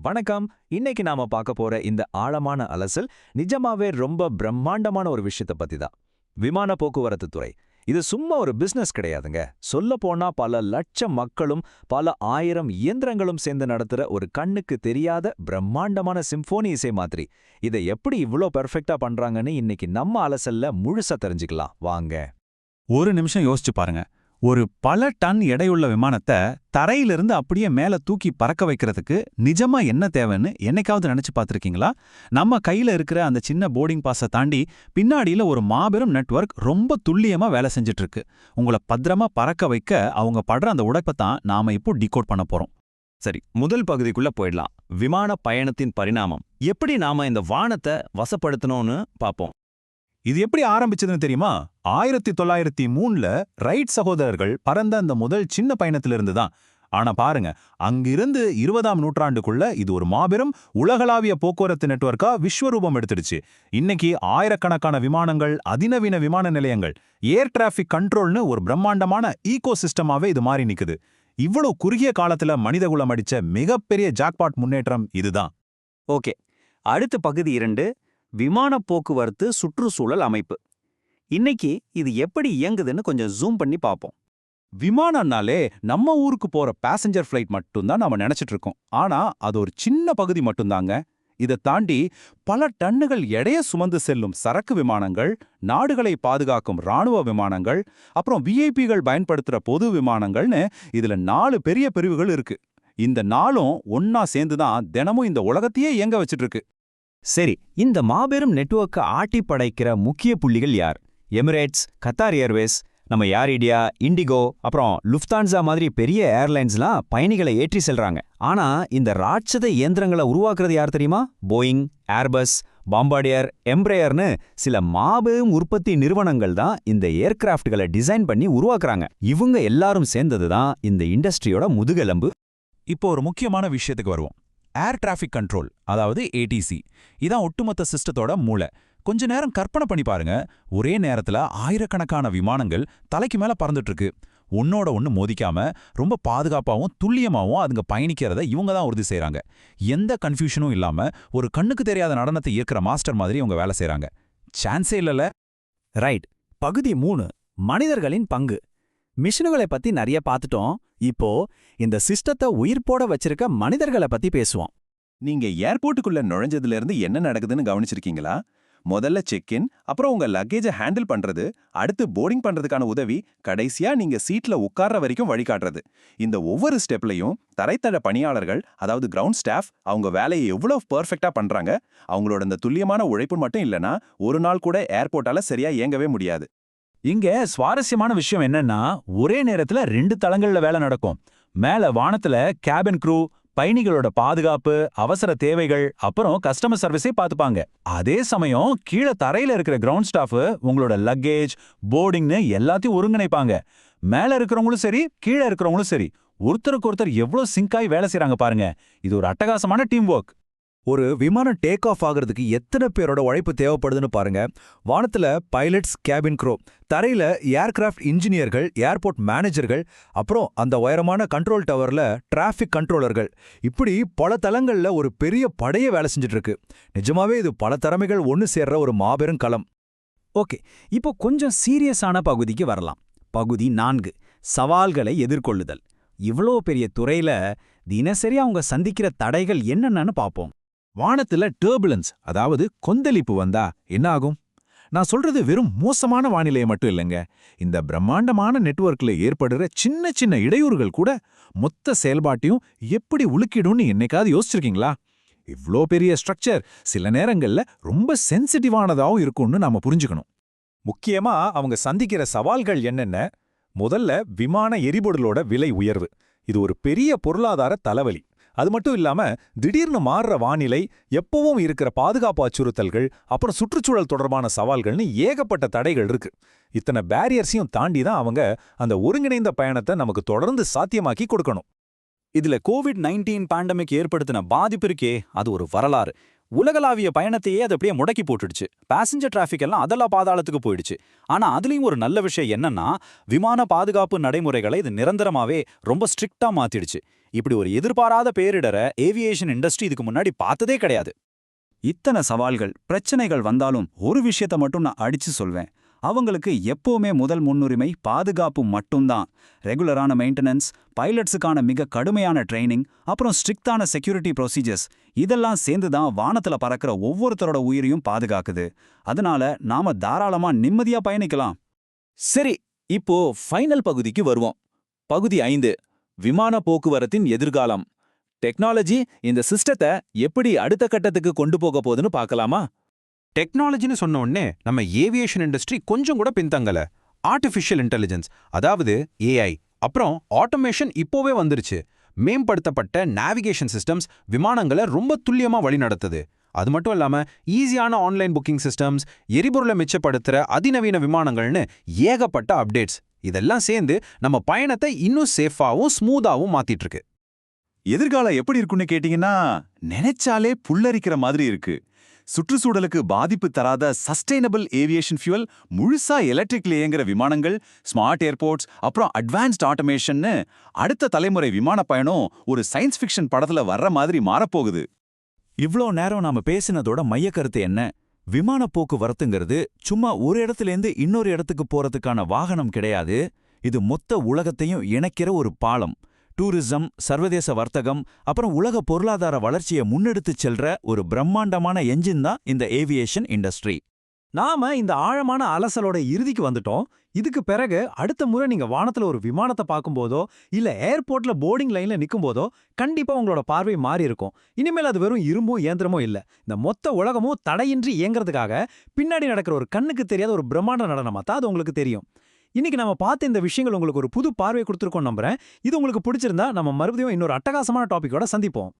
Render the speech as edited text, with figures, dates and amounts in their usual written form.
வணக்கம். இன்னைக்கு நாம பார்க்க போற இந்த ஆழமான அலசல் நிஜமாவே ரொம்ப பிரம்மாண்டமான ஒரு விஷயத்தை பத்தி தான். விமான போக்குவரத்து துறை. இது சும்மா ஒரு பிசினஸ் கிடையாதுங்க. சொல்ல போனா பல லட்சம் மக்களும் பல ஆயிரம் இயந்திரங்களும் சேர்ந்து நடத்துற ஒரு கண்ணுக்கு தெரியாத பிரம்மாண்டமான சிம்போனி இசை மாதிரி. இதை எப்படி இவ்ளோ பெர்ஃபெக்ட்டா பண்றாங்கன்னு இன்னைக்கு நம்ம அலசல்ல முழுசா தெரிஞ்சுக்கலாம் வாங்க. ஒரு நிமிஷம் யோசிச்சு பாருங்க. ஒரு பல டன் எடையுள்ள விமானத்தை தரையிலிருந்து அப்படியே மேல தூக்கி பறக்க வைக்கிறதுக்கு நிஜமா என்ன தேவைன்னு என்னைக்காவது நினைச்சு பார்த்திருக்கீங்களா? நம்ம கையில இருக்கிற அந்த சின்ன போர்டிங் பாஸை தாண்டி பின்னாடியில ஒரு மாபெரும் நெட்வொர்க் ரொம்ப துல்லியமா வேலை செஞ்சுட்டு இருக்கு. உங்களை பத்திரமா பறக்க வைக்க அவங்க படுற அந்த உழைப்பத்தான் நாம இப்போ டிகோட் பண்ண போறோம். சரி, முதல் பகுதிக்குள்ள போயிடலாம். விமான பயணத்தின் பரிணாமம். எப்படி நாம இந்த வானத்தை வசப்படுத்தணும்னு பார்ப்போம். இது எப்படி ஆரம்பிச்சதுன்னு தெரியுமா? 1903ல ரைட் சகோதரர்கள் பறந்த அந்த முதல் சின்ன பயணத்திலிருந்து தான். ஆனா பாருங்க, அங்கிருந்து 20ஆம் நூற்றாண்டுக்குள்ள இது ஒரு மாபெரும் உலகளாவிய போக்குவரத்து நெட்வொர்க்கா விஸ்வரூபம் எடுத்துடுச்சு. இன்னைக்கு ஆயிரக்கணக்கான விமானங்கள், அதிநவீன விமான நிலையங்கள், ஏர் டிராஃபிக் கண்ட்ரோல்னு ஒரு பிரம்மாண்டமான ஈகோ சிஸ்டமாவே இது மாறி நிக்குது. இவ்வளவு குறுகிய காலத்துல மனிதகுலம் அடிச்ச மிகப்பெரிய ஜாக்பாட் முன்னேற்றம் இதுதான். ஓகே, அடுத்த பகுதி 2, விமான போக்குவரத்து சுற்றுச்சூழல் அமைப்பு. இன்னைக்கு இது எப்படி இயங்குதுன்னு கொஞ்சம் ஜூம் பண்ணி பார்ப்போம். விமானம்னாலே நம்ம ஊருக்கு போற பேசஞ்சர் ஃப்ளைட் மட்டும்தான் நாம நினைச்சிட்டு இருக்கோம். ஆனா அது ஒரு சின்ன பகுதி மட்டும்தாங்க. இதை தாண்டி பல டன்னுகள் எடைய சுமந்து செல்லும் சரக்கு விமானங்கள், நாடுகளை பாதுகாக்கும் ராணுவ விமானங்கள், அப்புறம் விஐபிகள் பயன்படுத்துற பொது விமானங்கள்னு இதுல 4 பெரிய பிரிவுகள் இருக்கு. இந்த 4ம் ஒன்னா சேர்ந்துதான் தினமும் இந்த உலகத்தையே இயங்க வச்சிட்டு இருக்கு. சரி, இந்த மாபெரும் நெட்வொர்க்கை ஆட்டி படைக்கிற முக்கிய புள்ளிகள் யார்? எமிரேட்ஸ், கத்தார் ஏர்வேஸ், நம்ம ஏர் இண்டியா, இண்டிகோ, அப்புறம் லுஃப்தான்சா மாதிரி பெரிய ஏர்லைன்ஸ்லாம் பயணிகளை ஏற்றி செல்றாங்க. ஆனா இந்த ராட்சத இயந்திரங்களை உருவாக்குறது யார் தெரியுமா? போயிங், ஏர்பஸ், பாம்பார்டியர், எம்ப்ரேயர்னு சில மாபெரும் உற்பத்தி நிறுவனங்கள் தான் இந்த ஏர்கிராஃப்ட்களை டிசைன் பண்ணி உருவாக்குறாங்க. இவங்க எல்லாரும் சேர்ந்தது தான் இந்த இண்டஸ்ட்ரியோட முதுகெலும்பு. இப்போ ஒரு முக்கியமான விஷயத்துக்கு வருவோம். ஏர் டிராஃபிக் கண்ட்ரோல், அதாவது ஏடிசி. இதான் ஒட்டுமொத்த சிஸ்டத்தோட மூளை. கொஞ்ச நேரம் கற்பனை பண்ணி பாருங்க. ஒரே நேரத்துல ஆயிரக்கணக்கான விமானங்கள் தலைக்கு மேல பறந்துட்டு இருக்கு. ஒன்னோட ஒன்னு மோதிக்காம ரொம்ப பாதுகாப்பாவும் துல்லியமாவும் அதுங்க பயணிக்கிறத இவங்க தான் உறுதி செய்றாங்க. எந்த கன்ஃபியூஷனும் இல்லாம ஒரு கண்ணுக்கு தெரியாத நடனத்தை இயக்குற மாஸ்டர் மாதிரி இவங்க வேலை செய்றாங்க. சான்ஸே இல்லல. ரைட். பகுதி 3, மனிதர்களின் பங்கு. மிஷினுகளை பத்தி நிறைய பார்த்துட்டோம். இப்போ இந்த சிஸ்டத்தை உயிர்ப்போட வச்சிருக்க மனிதர்களை பத்தி பேசுவோம். நீங்க ஏர்போர்ட்டுக்குள்ள நுழைஞ்சதுல இருந்து என்ன நடக்குதுன்னு கவனிச்சிருக்கீங்களா? முதல்ல செக்இன், அப்புறம் உங்க லக்கேஜை ஹேண்டில் பண்றது, அடுத்து போர்டிங் பண்றதுக்கான உதவி, கடைசியா நீங்க சீட்ல உட்கார்ற வரைக்கும் வழிகாட்டுறது. இந்த ஒவ்வொரு ஸ்டெப்லையும் தரைத்தள பணியாளர்கள், அதாவது கிரவுண்ட் ஸ்டாஃப், அவங்க வேலையை எவ்வளவு பெர்ஃபெக்ட்டா பண்றாங்க. அவங்களோட இந்த துல்லியமான உழைப்பு மட்டும் இல்லனா ஒரு நாள் கூட ஏர்போர்ட்டால சரியா இயங்கவே முடியாது. இங்க சுவாரஸ்யமான விஷயம் என்னன்னா, ஒரே நேரத்துல 2 தளங்கள்ல வேலை நடக்கும். மேல வானத்துல கேபின் க்ரூ பயணிகளோட பாதுகாப்பு, அவசர தேவைகள், அப்புறம் கஸ்டமர் சர்வீஸே பார்த்துப்பாங்க. அதே சமயம் கீழே தரையில இருக்கிற கிரவுண்ட் ஸ்டாஃப் உங்களோட லக்கேஜ், போர்டிங்னு எல்லாத்தையும் ஒருங்கிணைப்பாங்க. மேல இருக்கிறவங்களும் சரி, கீழே இருக்கிறவங்களும் சரி, ஒருத்தருக்கு ஒருத்தர் எவ்வளவு சிங்காய் வேலை செய்றாங்க பாருங்க. இது ஒரு அட்டகாசமான டீம் ஒர்க். ஒரு விமானம் டேக் ஆஃப் ஆகிறதுக்கு எத்தனை பேரோட உழைப்பு தேவைப்படுதுன்னு பாருங்க. வானத்துல பைலட்ஸ், கேபின் க்ரூ, தரையில ஏர்கிராஃப்ட் இன்ஜினியர்கள், ஏர்போர்ட் மேனேஜர்கள், அப்புறம் அந்த உயரமான கண்ட்ரோல் டவர்ல டிராஃபிக் கண்ட்ரோலர்கள், இப்படி பல தளங்கள்ல ஒரு பெரிய படையே வேலை செஞ்சுட்டு இருக்கு. நிஜமாவே இது பல திறமைகள் ஒன்னு சேர்ற ஒரு மாபெரும் களம். ஓகே, இப்போ கொஞ்சம் சீரியஸான பகுதிக்கு வரலாம். பகுதி 4, சவால்களை எதிர்கொள்ளுதல். இவ்வளோ பெரிய துறையில தினசரி அவங்க சந்திக்கிற தடைகள் என்னென்னு பார்ப்போம். வானத்துல டர்புலன்ஸ், அதாவது கொந்தளிப்பு வந்தா என்ன ஆகும்? நான் சொல்றது வெறும் மோசமான வானிலையை மட்டும் இல்லைங்க. இந்த பிரம்மாண்டமான நெட்வொர்க்ல ஏற்படுற சின்ன சின்ன இடையூறுகள் கூட மொத்த செயல்பாட்டையும் எப்படி உலுக்கிடும்னு என்னைக்காவது யோசிச்சிருக்கீங்களா? இவ்ளோ பெரிய ஸ்ட்ரக்சர் சில நேரங்கள்ல ரொம்ப சென்சிட்டிவானதாவும் இருக்கும்னு நாம புரிஞ்சுக்கணும். முக்கியமா அவங்க சந்திக்கிற சவால்கள் என்னென்ன? முதல்ல விமான எரிபொருளோட விலை உயர்வு. இது ஒரு பெரிய பொருளாதார தலைவலி. அது மட்டும் இல்லாம திடீர்னு மாறுற வானிலை, எப்பவும் இருக்கிற பாதுகாப்பு அச்சுறுத்தல்கள், அப்புறம் சுற்றுச்சூழல் தொடர்பான சவால்கள்னு ஏகப்பட்ட தடைகள் இருக்கு. இத்தனை பேரியர்ஸையும் தாண்டி தான் அவங்க அந்த ஒருங்கிணைந்த பயணத்தை நமக்கு தொடர்ந்து சாத்தியமாக்கி கொடுக்கணும். இதுல கோவிட்-19 பேண்டமிக் ஏற்படுத்தின பாதிப்பு இருக்கே, அது ஒரு வரலாறு. உலகளாவிய பயணத்தையே அது அப்படியே முடக்கி போட்டுடுச்சு. பேசஞ்சர் டிராஃபிக் எல்லாம் அதெல்லாம் பாதாளத்துக்கு போயிடுச்சு. ஆனா அதுலயும் ஒரு நல்ல விஷயம் என்னன்னா, விமான பாதுகாப்பு நடைமுறைகளை இது நிரந்தரமாவே ரொம்ப ஸ்ட்ரிக்டா மாத்திடுச்சு. இப்படி ஒரு எதிர்பாராத பேரிடரை ஏவியேஷன் இண்டஸ்ட்ரி இதுக்கு முன்னாடி பார்த்ததே கிடையாது. இத்தனை சவால்கள் பிரச்சனைகள் வந்தாலும் ஒரு விஷயத்த மட்டும் நான் அடிச்சு சொல்வேன். அவங்களுக்கு எப்பவுமே முதல் முன்னுரிமை பாதுகாப்பு மட்டும்தான். ரெகுலரான மெயின்டெனன்ஸ், பைலட்ஸுக்கான மிக கடுமையான ட்ரைனிங், அப்புறம் ஸ்ட்ரிக்டான செக்யூரிட்டி ப்ரொசீஜர்ஸ் இதெல்லாம் சேர்ந்து தான் வானத்துல பறக்கிற ஒவ்வொருத்தரோட உயிரையும் பாதுகாக்குது. அதனால நாம தாராளமா நிம்மதியா பயணிக்கலாம். சரி, இப்போ ஃபைனல் பகுதிக்கு வருவோம். பகுதி 5, விமான போக்குவரத்தின் எதிர்காலம். டெக்னாலஜி இந்த சிஸ்டத்தை எப்படி அடுத்த கட்டத்துக்கு கொண்டு போக போகுதுன்னு பார்க்கலாமா? டெக்னாலஜின்னு சொன்ன உடனே நம்ம ஏவியேஷன் இண்டஸ்ட்ரி கொஞ்சம் கூட பின்தங்கல. ஆர்டிஃபிஷியல் இன்டெலிஜென்ஸ், அதாவது ஏஐ, அப்புறம் ஆட்டோமேஷன் இப்போவே வந்துருச்சு. மேம்படுத்தப்பட்ட நேவிகேஷன் சிஸ்டம்ஸ் விமானங்களை ரொம்ப துல்லியமா வழிநடத்துது. அது மட்டும் இல்லாம ஈஸியான ஆன்லைன் புக்கிங் சிஸ்டம்ஸ், எரிபொருளை மிச்சப்படுத்துற அதிநவீன விமானங்கள்னு ஏகப்பட்ட அப்டேட்ஸ் இதெல்லாம் சேர்ந்து நம்ம பயணத்தை இன்னும் சேஃபாவும் ஸ்மூத்தாவும் மாத்திட்டு இருக்கு. எதிர்காலம் எப்படி இருக்குன்னு கேட்டீங்கன்னா நினைச்சாலே புல்லரிக்கிற மாதிரி இருக்கு. சுற்றுச்சூழலுக்கு பாதிப்பு தராத சஸ்டைனபிள் ஏவியேஷன் ஃபியூவல், முழுசா எலக்ட்ரிக்ல இயங்குற விமானங்கள், ஸ்மார்ட் ஏர்போர்ட்ஸ், அப்புறம் அட்வான்ஸ்ட் ஆட்டோமேஷன்னு அடுத்த தலைமுறை விமான பயணம் ஒரு சயின்ஸ் ஃபிக்ஷன் படத்துல வர்ற மாதிரி மாறப்போகுது. இவ்ளோ நேரம் நாம பேசினதோட மைய கருத்து என்ன? விமான போக்குவரத்துங்கிறது சும்மா ஒரு இடத்துலேருந்து இன்னொரு இடத்துக்கு போறதுக்கான வாகனம் கிடையாது. இது மொத்த உலகத்தையும் இணைக்கிற ஒரு பாலம். டூரிசம், சர்வதேச வர்த்தகம், அப்புறம் உலக பொருளாதார வளர்ச்சியை முன்னெடுத்துச் செல்ற ஒரு பிரம்மாண்டமான என்ஜின் தான் இந்த ஏவியேஷன் இண்டஸ்ட்ரி. நாம இந்த ஆழமான அலசலோட இறுதிக்கு வந்துட்டோம். இதுக்கு பிறகு அடுத்த முறை நீங்க வானத்துல ஒரு விமானத்தை பார்க்கும்போதோ இல்ல ஏர்போர்ட்ல போர்டிங் லைன்ல நிக்கும்போதோ கண்டிப்பா உங்களோட பார்வை மாறி இருக்கும். இனிமேல் அது வெறும் இரும்பும் இயந்திரமும் இல்ல, இந்த மொத்த உலகமும் தடையின்றி இயங்குறதுக்காக பின்னாடி நடக்கிற ஒரு கண்ணுக்கு தெரியாத ஒரு பிரம்மாண்ட நடனமா தான் அது உங்களுக்கு தெரியும். இன்னைக்கு நம்ம பார்த்த இந்த விஷயங்கள் உங்களுக்கு ஒரு புது பார்வை கொடுத்துருக்கோம் நம்புறேன். இது உங்களுக்கு பிடிச்சிருந்தா நம்ம மறுபடியும் இன்னொரு அட்டகாசமான டாபிக்கோட சந்திப்போம்.